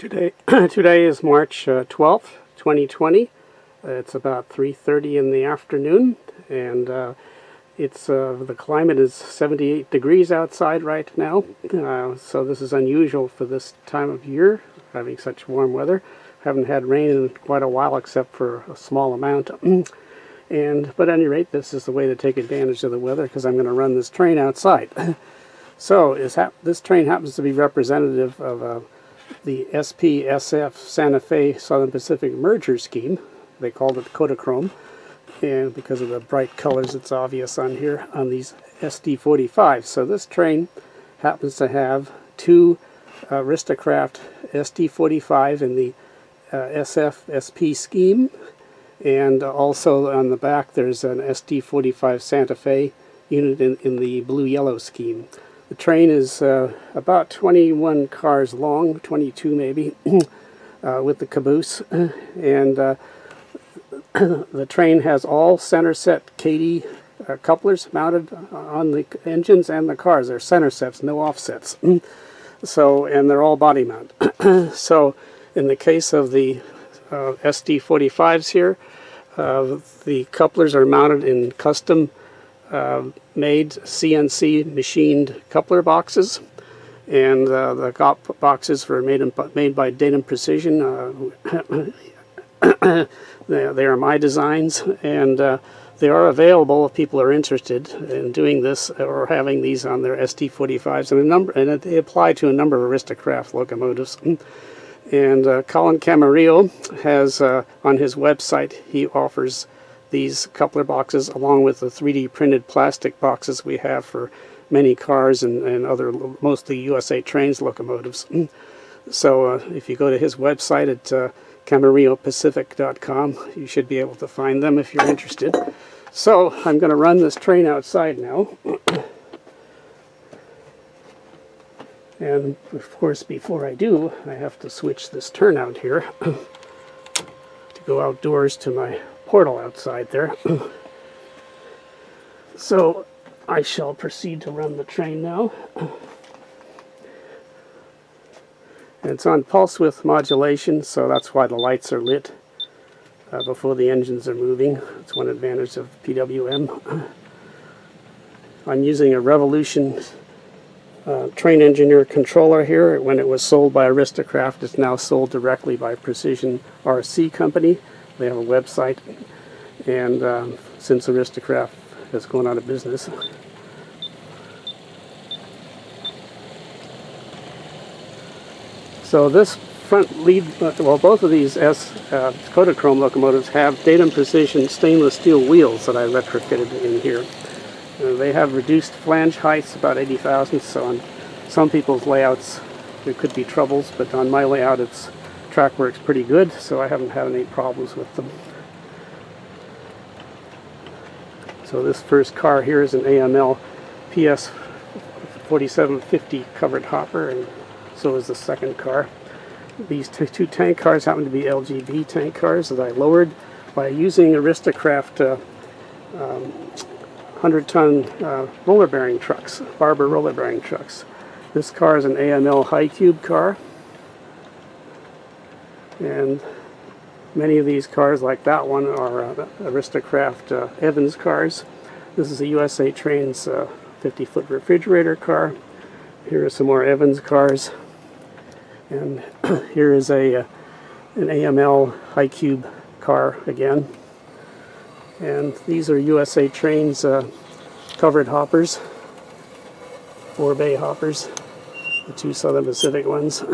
Today is March 12th, 2020. It's about 3:30 in the afternoon, and the climate is 78 degrees outside right now. So this is unusual for this time of year, having such warm weather. Haven't had rain in quite a while, except for a small amount. But at any rate, this is the way to take advantage of the weather, because I'm going to run this train outside. So this train happens to be representative of the SPSF Santa Fe Southern Pacific merger scheme. They called it Kodachrome, and because of the bright colors, it's obvious on here on these SD45s. So this train happens to have two Aristo-Craft SD45 in the SF-SP scheme, and also on the back there's an SD45 Santa Fe unit in the blue-yellow scheme. The train is about 21 cars long, 22 maybe, with the caboose, and the train has all centerset Kadee couplers mounted on the engines and the cars. They're centersets, no offsets. So, and they're all body mount. So, in the case of the SD45s here, the couplers are mounted in custom made CNC machined coupler boxes, and the boxes were made by Datum Precision. They are my designs, and they are available if people are interested in doing this or having these on their SD45s, and they apply to a number of Aristo-Craft locomotives. And Colin Camarillo has on his website, he offers these coupler boxes along with the 3D printed plastic boxes we have for many cars and other, mostly USA Trains locomotives. So if you go to his website at CamarilloPacific.com, you should be able to find them if you're interested. So I'm going to run this train outside now. And of course, before I do, I have to switch this turnout here to go outdoors to my portal outside there. So I shall proceed to run the train now. And it's on pulse width modulation, so that's why the lights are lit before the engines are moving. It's one advantage of PWM. I'm using a Revolution train engineer controller here. When it was sold by Aristo-Craft, it's now sold directly by Precision RC Company. They have a website, and since Aristo-Craft has gone out of business. So this front lead, well, both of these Kodachrome locomotives have Datum Precision stainless steel wheels that I retrofitted in here. They have reduced flange heights, about 80 thousandths, so on some people's layouts there could be troubles, but on my layout track works pretty good, so I haven't had any problems with them. So this first car here is an AML PS 4750 covered hopper, and so is the second car. These two tank cars happen to be LGB tank cars that I lowered by using Aristo-Craft 100-ton roller bearing trucks, Barber roller bearing trucks. This car is an AML high cube car, and many of these cars, like that one, are Aristo-Craft Evans cars. This is a USA Trains 50-foot refrigerator car. Here are some more Evans cars, and here is an AML high cube car again. And these are USA Trains covered hoppers, 4-bay hoppers, the two Southern Pacific ones.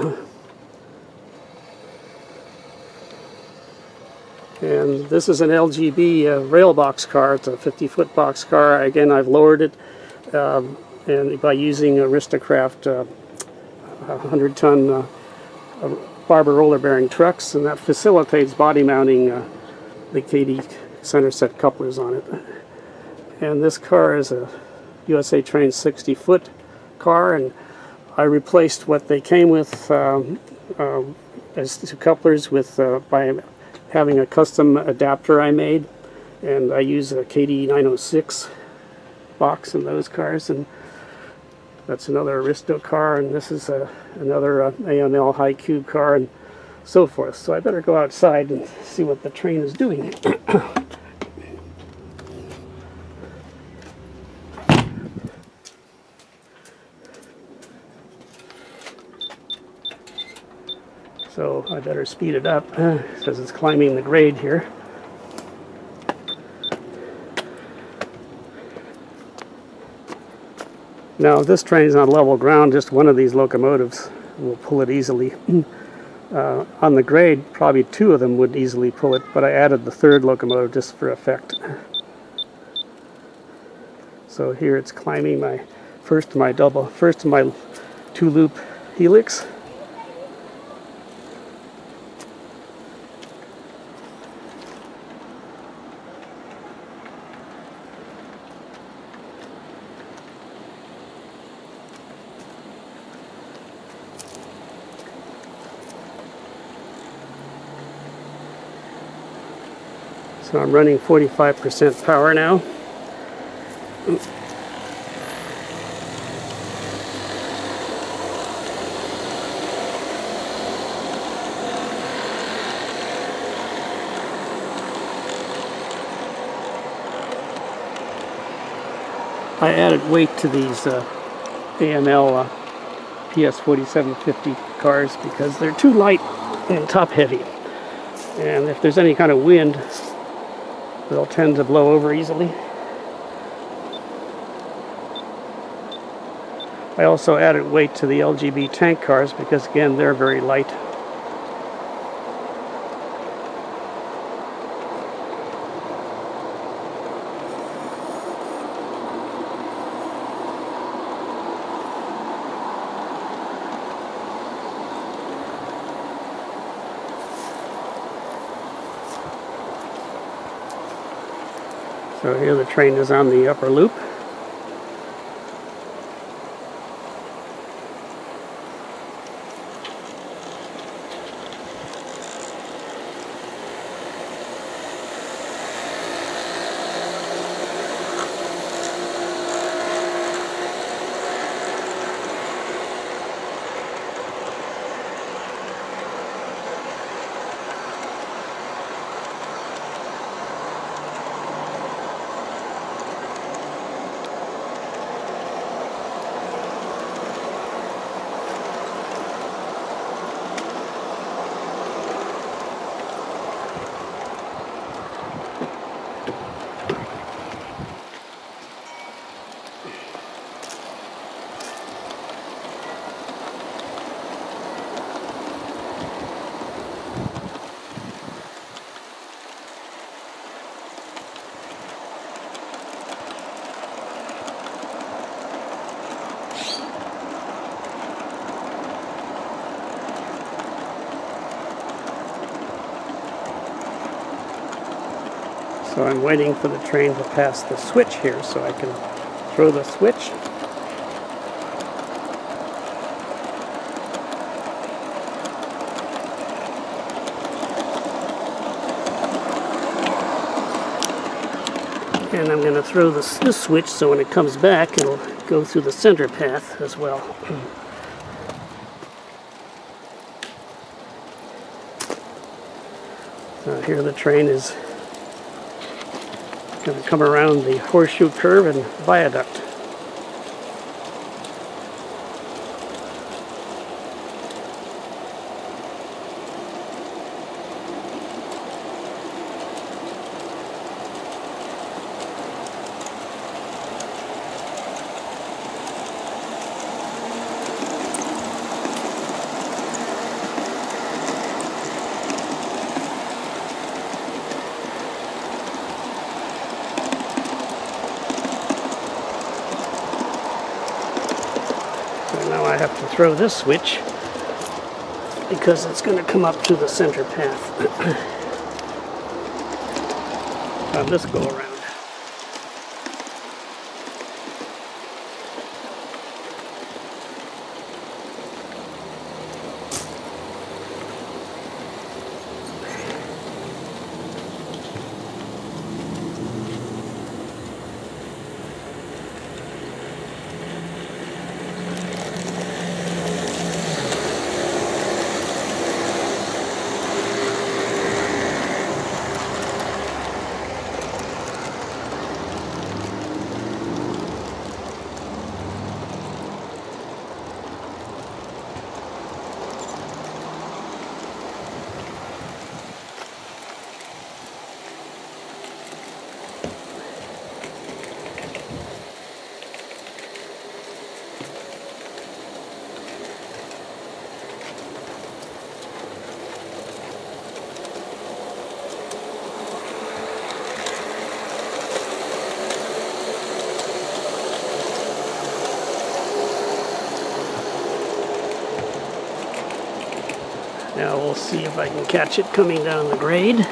And this is an LGB rail box car. It's a 50-foot box car. Again, I've lowered it and by using Aristo-Craft 100-ton Barber roller bearing trucks, and that facilitates body mounting the Kadee center set couplers on it. And this car is a USA Train 60-foot car, and I replaced what they came with as two couplers with by having a custom adapter I made, and I use a Kadee 906 box in those cars, and That's another Aristo car, and this is another AML high cube car, and so forth. So I better go outside and see what the train is doing. So I better speed it up because it's climbing the grade here. Now, if this train's on level ground, just one of these locomotives will pull it easily. On the grade, probably two of them would easily pull it, but I added the third locomotive just for effect. So here it's climbing my first of my two-loop helix. So I'm running 45% power now. I added weight to these AML PS4750 cars because they're too light and top heavy. And if there's any kind of wind, they'll tend to blow over easily. I also added weight to the LGB tank cars because, again, they're very light. So here the train is on the upper loop. So I'm waiting for the train to pass the switch here so I can throw the switch. And I'm going to throw this switch so when it comes back it'll go through the center path as well. Here the train is going to come around the horseshoe curve and viaduct. Now I have to throw this switch because it's going to come up to the center path on this go around. see if I can catch it coming down the grade.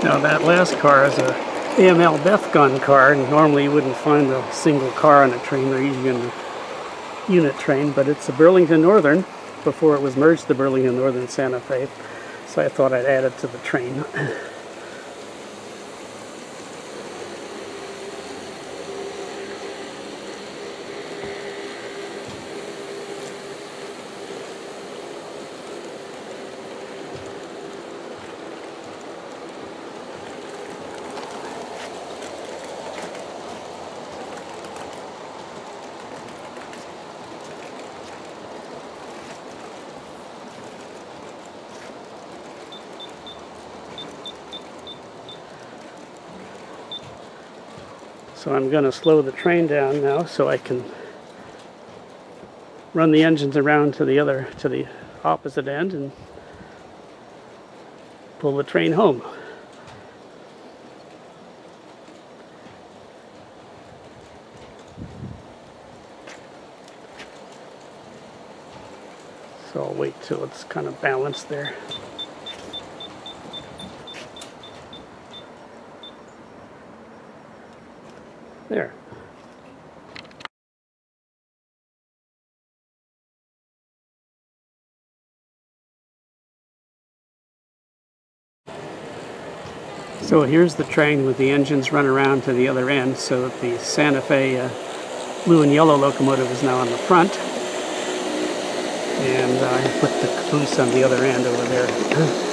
Now that last car is a AML Beth gun car, and normally you wouldn't find a single car on a train. They're usually in a unit train, but it's a Burlington Northern before it was merged to Burlington Northern Santa Fe, so I thought I'd add it to the train. So I'm going to slow the train down now so I can run the engines around to the opposite end and pull the train home. So I'll wait till it's kind of balanced there. There. So here's the train with the engines run around to the other end, so that the Santa Fe blue and yellow locomotive is now on the front. And I put the caboose on the other end over there.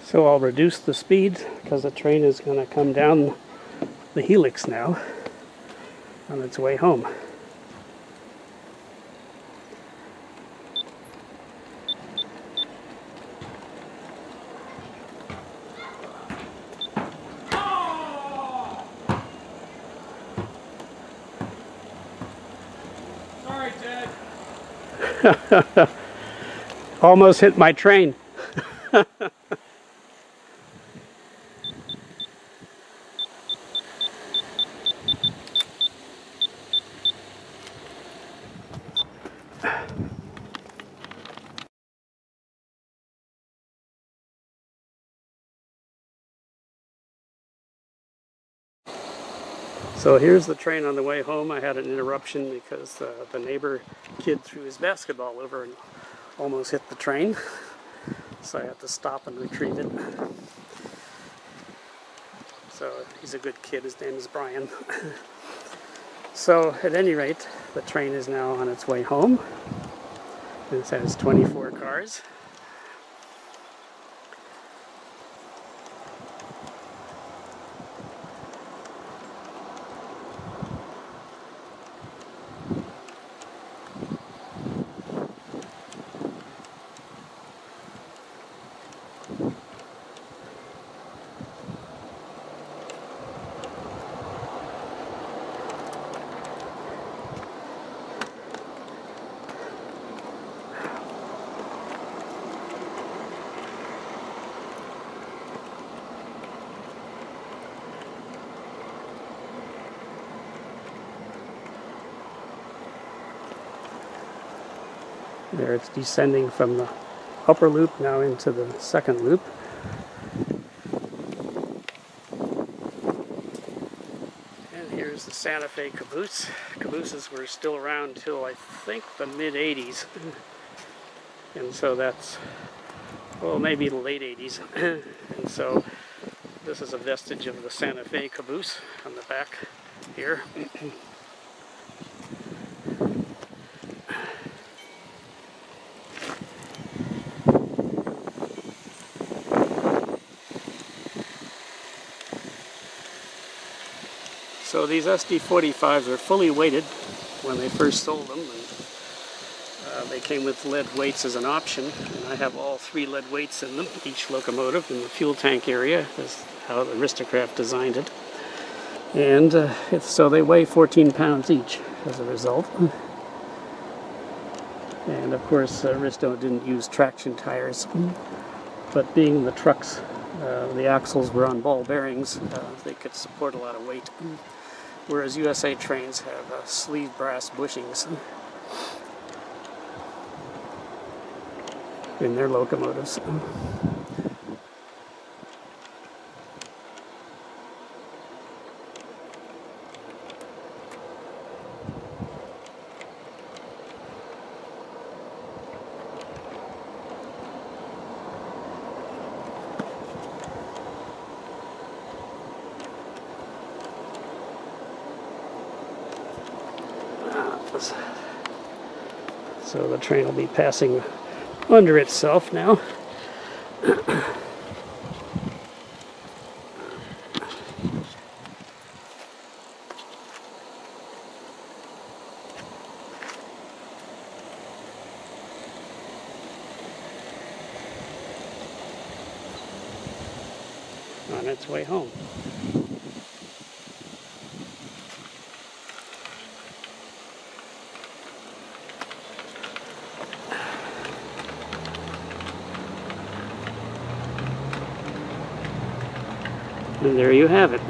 So I'll reduce the speed because the train is going to come down the helix now on its way home. Sorry, Ted. Almost hit my train. So here's the train on the way home. I had an interruption because the neighbor kid threw his basketball over and almost hit the train. So I had to stop and retrieve it. So he's a good kid. His name is Brian. So at any rate, the train is now on its way home. This has 24 cars. There it's descending from the upper loop now into the second loop. And here's the Santa Fe caboose. Cabooses were still around till I think the mid-80s. And so that's, well, maybe the late 80s. And so this is a vestige of the Santa Fe caboose on the back here. So these SD45s are fully weighted when they first sold them, and they came with lead weights as an option, and I have all 3 lead weights in them, each locomotive in the fuel tank area. That's how Aristo-Craft designed it. And so they weigh 14 pounds each as a result. And of course Aristo didn't use traction tires, but being the trucks, the axles were on ball bearings, they could support a lot of weight. Whereas USA trains have sleeve brass bushings in their locomotives. So the train will be passing under itself now. On its way home. And there you have it.